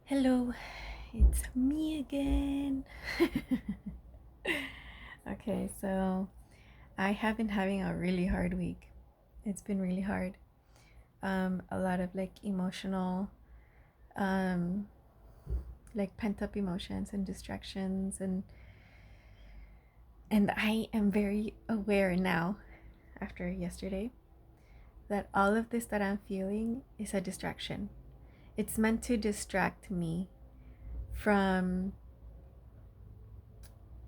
Hello, it's me again. Okay, so I have been having a really hard week. It's been really hard. A lot of emotional, um, pent up emotions and distractions, and I am very aware now, after yesterday, that all of this that I'm feeling is a distraction. It's meant to distract me from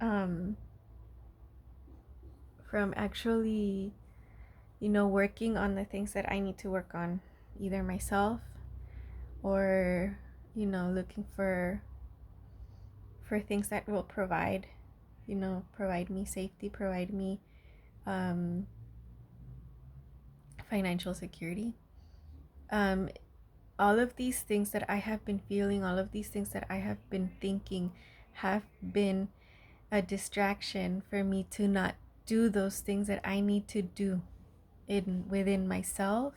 um from actually working on the things that I need to work on, either myself or, looking for things that will provide me safety, provide me um, financial security. Um, all of these things that I have been feeling, all of these things that I have been thinking have been a distraction for me to not do those things that I need to do within myself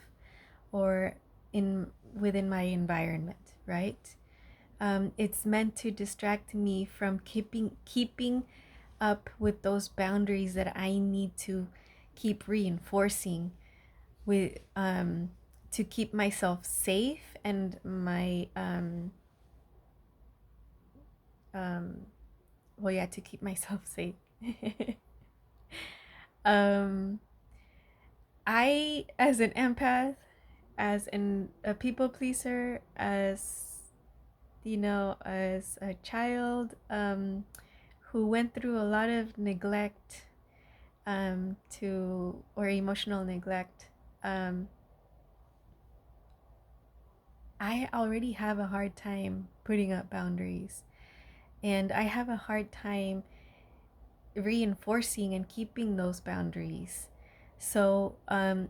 or in within my environment, right? It's meant to distract me from keeping up with those boundaries that I need to keep reinforcing with to keep myself safe and my um to keep myself safe. um I, as an empath, as a people pleaser, as a child who went through a lot of neglect, to or emotional neglect, um, I already have a hard time putting up boundaries, and I have a hard time reinforcing and keeping those boundaries. So, and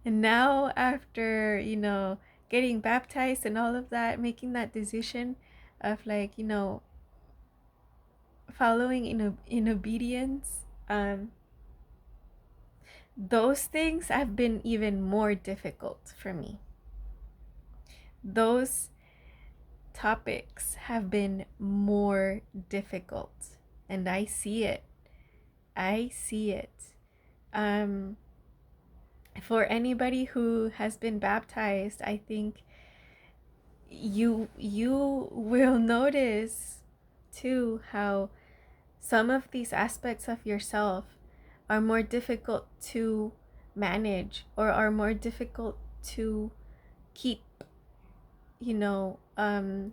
now after getting baptized and all of that, making that decision of following in obedience, those things have been even more difficult for me. Those topics have been more difficult, and I see it. I see it. um for anybody who has been baptized, I think you will notice too how some of these aspects of yourself are more difficult to manage or are more difficult to keep, you know, um,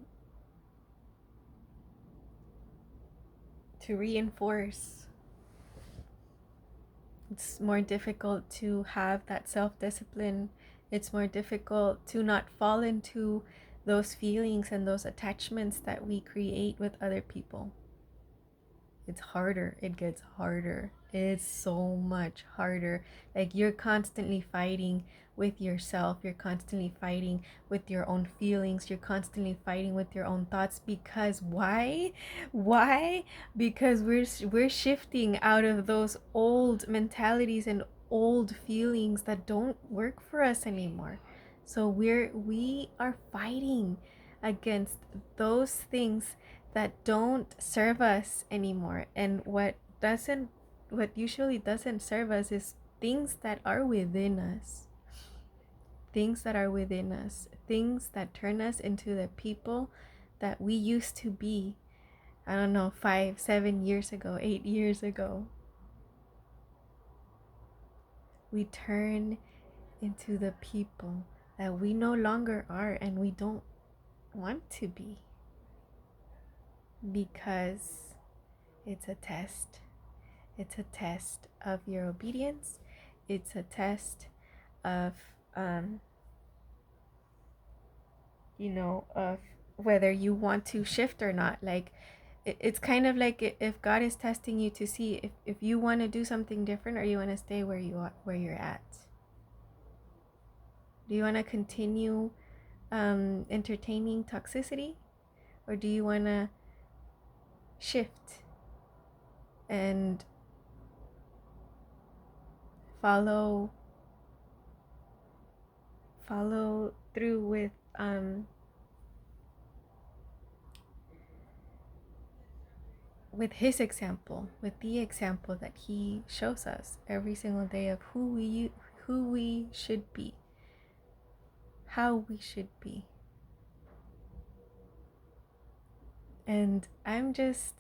to reinforce. It's more difficult to have that self discipline. It's more difficult to not fall into those feelings and those attachments that we create with other people. It's harder. It gets harder. It's so much harder. Like, you're constantly fighting with yourself. You're constantly fighting with your own feelings. You're constantly fighting with your own thoughts. Because why? Why? Because we're shifting out of those old mentalities and old feelings that don't work for us anymore. So we are fighting against those things that don't serve us anymore. And what usually doesn't serve us is things that are within us. Things that are within us. Things that turn us into the people that we used to be. I don't know, 5, 7 years ago, 8 years ago. We turn into the people that we no longer are and we don't want to be, because it's a test. It's a test of your obedience. It's a test of, um, of whether you want to shift or not. Like, it's kind of like if God is testing you to see if you want to do something different, or you want to stay where you are, where you're at. Do you want to continue entertaining toxicity, or do you want to shift and follow follow through with his example, with the example that he shows us every single day of who we should be, how we should be. And I'm just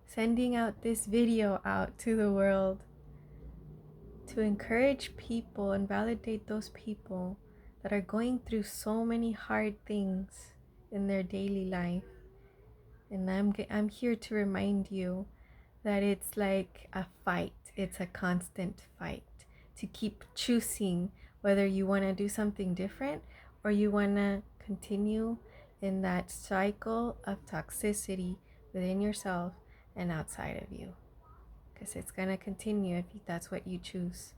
sending out this video out to the world to encourage people and validate those people that are going through so many hard things in their daily life. And I'm here to remind you that it's like a fight. It's a constant fight to keep choosing whether you want to do something different or you want to continue in that cycle of toxicity within yourself and outside of you. Because it's going to continue if that's what you choose.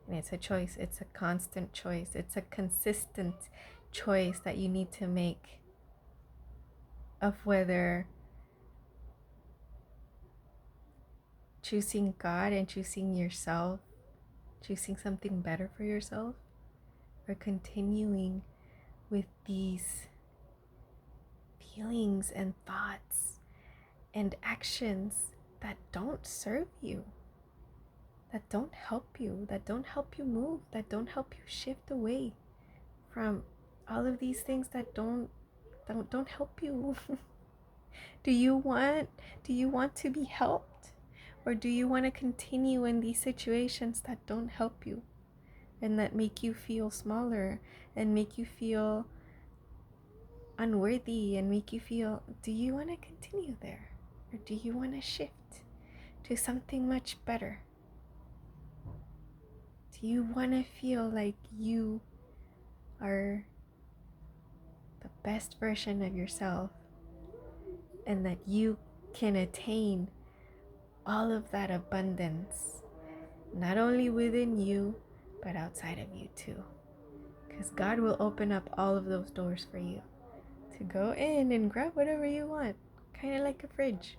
And it's a choice. It's a constant choice. It's a consistent choice that you need to make of whether choosing God and choosing yourself, choosing something better for yourself, or continuing with these feelings and thoughts and actions that don't serve you, that don't help you, that don't help you move, that don't help you shift away from all of these things that don't help you. Do you want to be helped? Or do you want to continue in these situations that don't help you and that make you feel smaller and make you feel unworthy and make you feel, do you want to continue there? Or do you want to shift to something much better? Do you want to feel like you are the best version of yourself and that you can attain all of that abundance, not only within you, but outside of you too? Because God will open up all of those doors for you to go in and grab whatever you want, kind of like a fridge.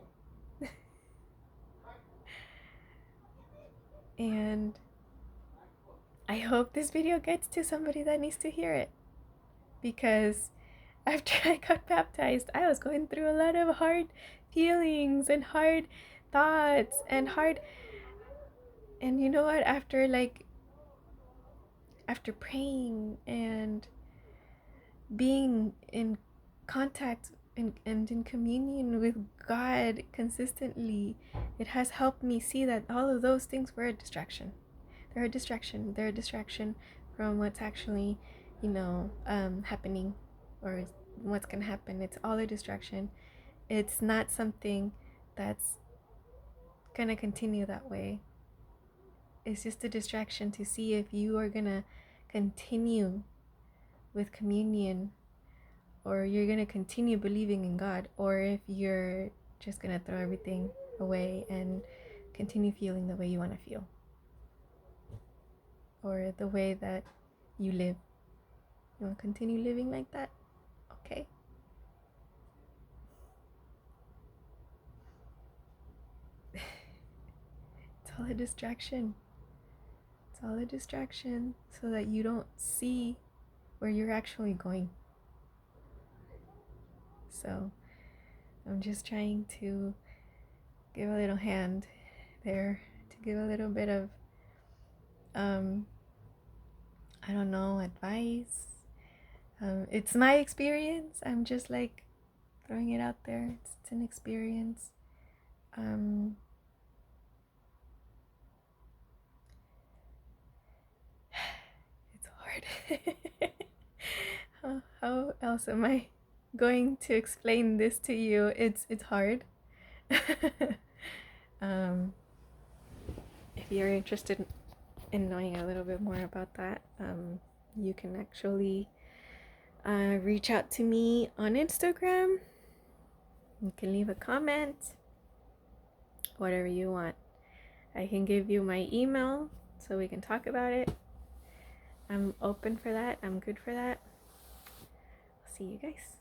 And I hope this video gets to somebody that needs to hear it, because after I got baptized, I was going through a lot of hard feelings and hard thoughts and you know what, after praying and being in contact and in communion with God consistently, it has helped me see that all of those things were a distraction. They're a distraction. They're a distraction from what's actually, happening, or what's gonna happen. It's all a distraction. It's not something that's gonna continue that way. It's just a distraction to see if you are gonna continue with communion, or you're gonna continue believing in God, or if you're just gonna throw everything away and continue feeling the way you want to feel, or the way that you live. You want to continue living like that? Okay. It's all a distraction. It's all a distraction so that you don't see where you're actually going. So I'm just trying to give a little hand there, to give a little bit of I don't know, advice. It's my experience. I'm just like throwing it out there. It's an experience. It's hard. How else am I going to explain this to you? It's hard. If you're interested in knowing a little bit more about that, you can actually reach out to me on Instagram. You can leave a comment, whatever you want. I can give you my email so we can talk about it. I'm open for that. I'm good for that. See you guys.